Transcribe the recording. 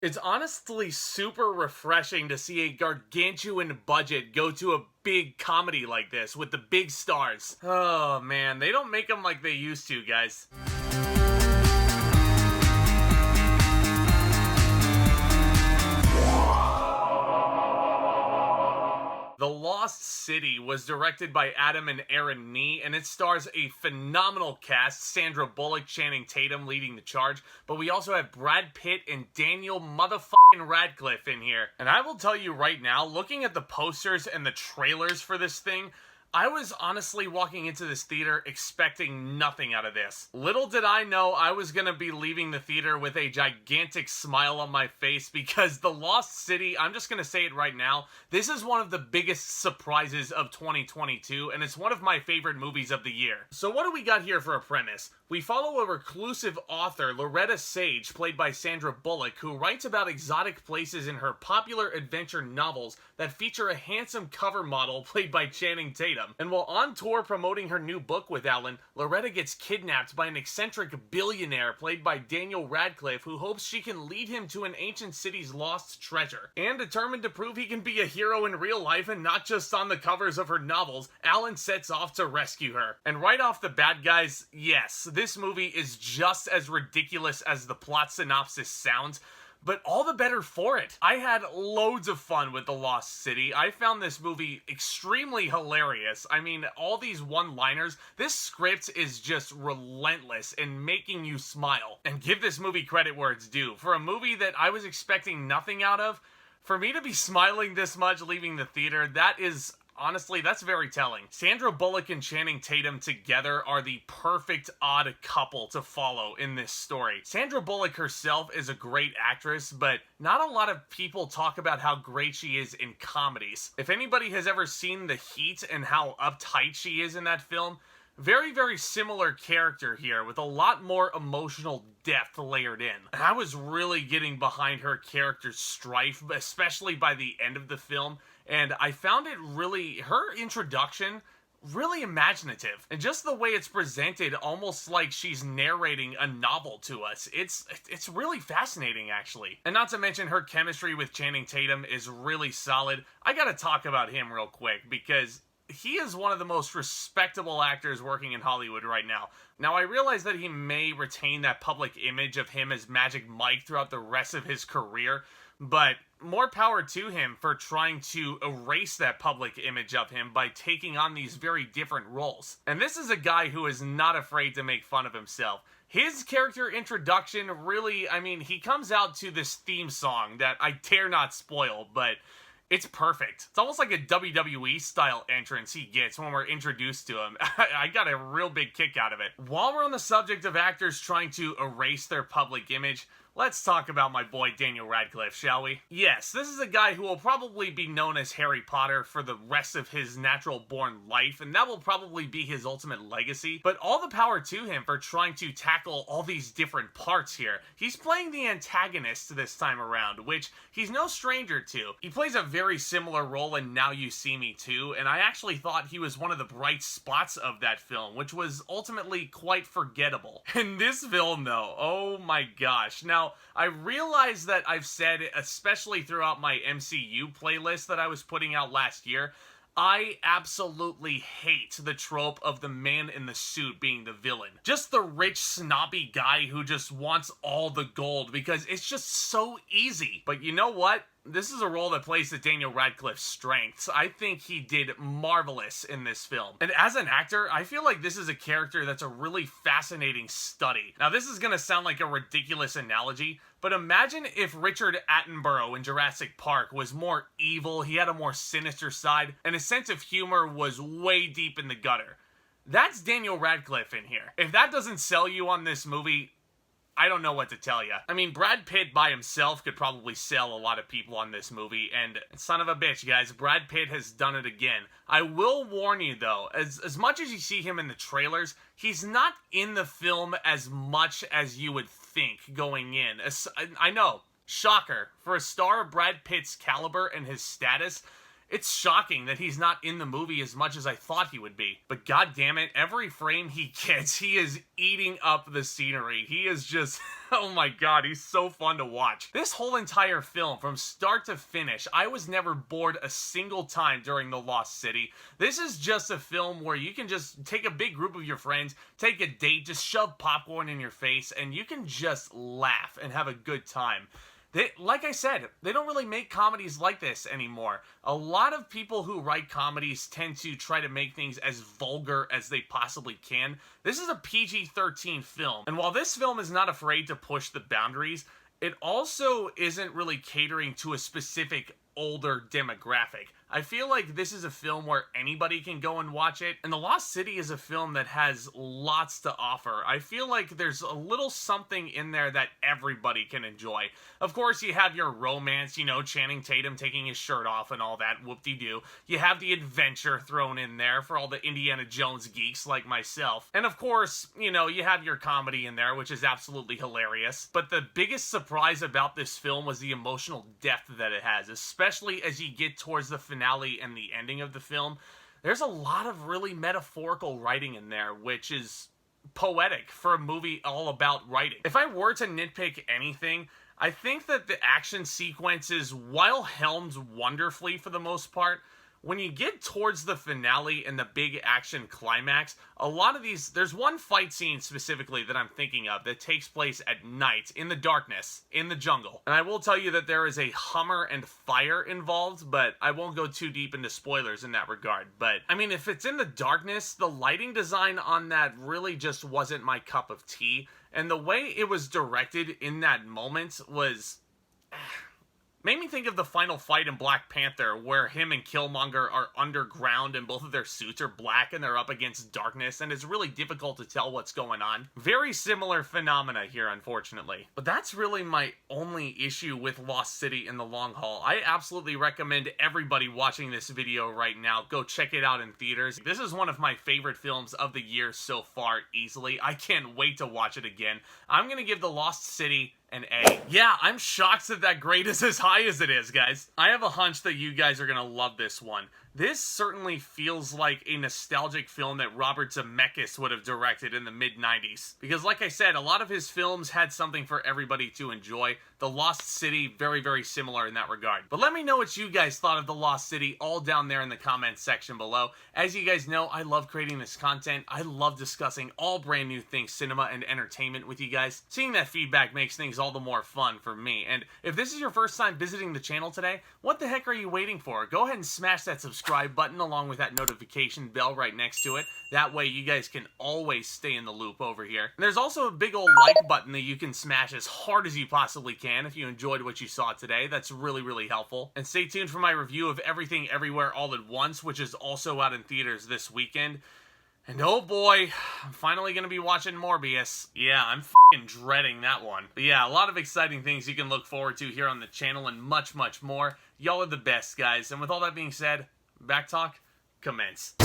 It's honestly super refreshing to see a gargantuan budget go to a big comedy like this with the big stars. Oh man, they don't make them like they used to, guys. The Lost City was directed by Adam and Aaron Nee, and it stars a phenomenal cast. Sandra Bullock, Channing Tatum leading the charge, but we also have Brad Pitt and Daniel motherfucking Radcliffe in here. And I will tell you right now, looking at the posters and the trailers for this thing, I was honestly walking into this theater expecting nothing out of this. Little did I know I was gonna be leaving the theater with a gigantic smile on my face because The Lost City, I'm just gonna say it right now, this is one of the biggest surprises of 2022, and it's one of my favorite movies of the year. So what do we got here for a premise? We follow a reclusive author, Loretta Sage, played by Sandra Bullock, who writes about exotic places in her popular adventure novels that feature a handsome cover model played by Channing Tatum. And while on tour promoting her new book with Alan, Loretta gets kidnapped by an eccentric billionaire played by Daniel Radcliffe, who hopes she can lead him to an ancient city's lost treasure. And determined to prove he can be a hero in real life and not just on the covers of her novels, Alan sets off to rescue her. And right off the bat, guys, yes, this movie is just as ridiculous as the plot synopsis sounds, but all the better for it. I had loads of fun with The Lost City. I found this movie extremely hilarious. I mean, all these one-liners, this script is just relentless in making you smile. And give this movie credit where it's due. For a movie that I was expecting nothing out of, for me to be smiling this much leaving the theater, that is... honestly, that's very telling. Sandra Bullock and Channing Tatum together are the perfect odd couple to follow in this story. Sandra Bullock herself is a great actress, but not a lot of people talk about how great she is in comedies. If anybody has ever seen The Heat and how uptight she is in that film, very, very similar character here with a lot more emotional depth layered in. And I was really getting behind her character's strife, especially by the end of the film. And I found it really, her introduction, really imaginative. And just the way it's presented, almost like she's narrating a novel to us. It's really fascinating, actually. And not to mention her chemistry with Channing Tatum is really solid. I gotta talk about him real quick because he is one of the most respectable actors working in Hollywood right now. Now, I realize that he may retain that public image of him as Magic Mike throughout the rest of his career, but more power to him for trying to erase that public image of him by taking on these very different roles. And this is a guy who is not afraid to make fun of himself. His character introduction really, I mean, he comes out to this theme song that I dare not spoil, but it's perfect. It's almost like a WWE style entrance he gets when we're introduced to him. I got a real big kick out of it. While we're on the subject of actors trying to erase their public image, let's talk about my boy Daniel Radcliffe, shall we? Yes, this is a guy who will probably be known as Harry Potter for the rest of his natural-born life, and that will probably be his ultimate legacy, but all the power to him for trying to tackle all these different parts here. He's playing the antagonist this time around, which he's no stranger to. He plays a very similar role in Now You See Me Too, and I actually thought he was one of the bright spots of that film, which was ultimately quite forgettable. In this film, though, oh my gosh. Now, I realize that I've said, especially throughout my MCU playlist that I was putting out last year, I absolutely hate the trope of the man in the suit being the villain. Just the rich, snobby guy who just wants all the gold because it's just so easy. But you know what? This is a role that plays to Daniel Radcliffe's strengths. I think he did marvelous in this film. And as an actor, I feel like this is a character that's a really fascinating study. Now, this is gonna sound like a ridiculous analogy, but imagine if Richard Attenborough in Jurassic Park was more evil, he had a more sinister side, and his sense of humor was way deep in the gutter. That's Daniel Radcliffe in here. If that doesn't sell you on this movie, I don't know what to tell you. I mean, Brad Pitt by himself could probably sell a lot of people on this movie, and son of a bitch, guys, Brad Pitt has done it again. I will warn you, though, as much as you see him in the trailers, he's not in the film as much as you would think going in. I know, shocker, for a star of Brad Pitt's caliber and his status, It's shocking that he's not in the movie as much as I thought he would be. But god damn it, every frame he gets, he is eating up the scenery. He is just, oh my god, he's so fun to watch. This whole entire film, from start to finish, I was never bored a single time during The Lost City. This is just a film where you can just take a big group of your friends, take a date, just shove popcorn in your face, and you can just laugh and have a good time. Like I said, they don't really make comedies like this anymore. A lot of people who write comedies tend to try to make things as vulgar as they possibly can. This is a PG-13 film, and while this film is not afraid to push the boundaries, it also isn't really catering to a specific older demographic. I feel like this is a film where anybody can go and watch it, and The Lost City is a film that has lots to offer. I feel like there's a little something in there that everybody can enjoy. Of course, you have your romance, you know, Channing Tatum taking his shirt off and all that, whoop-de-doo. You have the adventure thrown in there for all the Indiana Jones geeks like myself. And of course, you know, you have your comedy in there, which is absolutely hilarious. But the biggest surprise about this film was the emotional depth that it has, especially as you get towards the finale and the ending of the film. There's a lot of really metaphorical writing in there, which is poetic for a movie all about writing. If I were to nitpick anything, I think that the action sequences, while helmed wonderfully for the most part, when you get towards the finale and the big action climax, a lot of these, there's one fight scene specifically that I'm thinking of that takes place at night, in the darkness, in the jungle. And I will tell you that there is a Hummer and fire involved, but I won't go too deep into spoilers in that regard. But, I mean, if it's in the darkness, the lighting design on that really just wasn't my cup of tea. And the way it was directed in that moment was... made me think of the final fight in Black Panther, where him and Killmonger are underground and both of their suits are black and they're up against darkness, and it's really difficult to tell what's going on. Very similar phenomena here, unfortunately. But that's really my only issue with Lost City in the long haul. I absolutely recommend everybody watching this video right now go check it out in theaters. This is one of my favorite films of the year so far, easily. I can't wait to watch it again. I'm gonna give The Lost City an A. Yeah, I'm shocked that grade is as high as it is, guys. I have a hunch that you guys are gonna love this one. This certainly feels like a nostalgic film that Robert Zemeckis would have directed in the mid-90s. Because like I said, a lot of his films had something for everybody to enjoy. The Lost City, very, very similar in that regard. But let me know what you guys thought of The Lost City all down there in the comments section below. As you guys know, I love creating this content. I love discussing all brand new things, cinema and entertainment with you guys. Seeing that feedback makes things all the more fun for me. And if this is your first time visiting the channel today, what the heck are you waiting for? Go ahead and smash that subscribe button along with that notification bell right next to it. That way you guys can always stay in the loop over here. And there's also a big old like button that you can smash as hard as you possibly can if you enjoyed what you saw today. That's really, really helpful. And stay tuned for my review of Everything Everywhere All at Once, which is also out in theaters this weekend. And oh boy, I'm finally going to be watching Morbius. Yeah, I'm f***ing dreading that one. But yeah, a lot of exciting things you can look forward to here on the channel and much, much more. Y'all are the best, guys. And with all that being said, back talk, commence.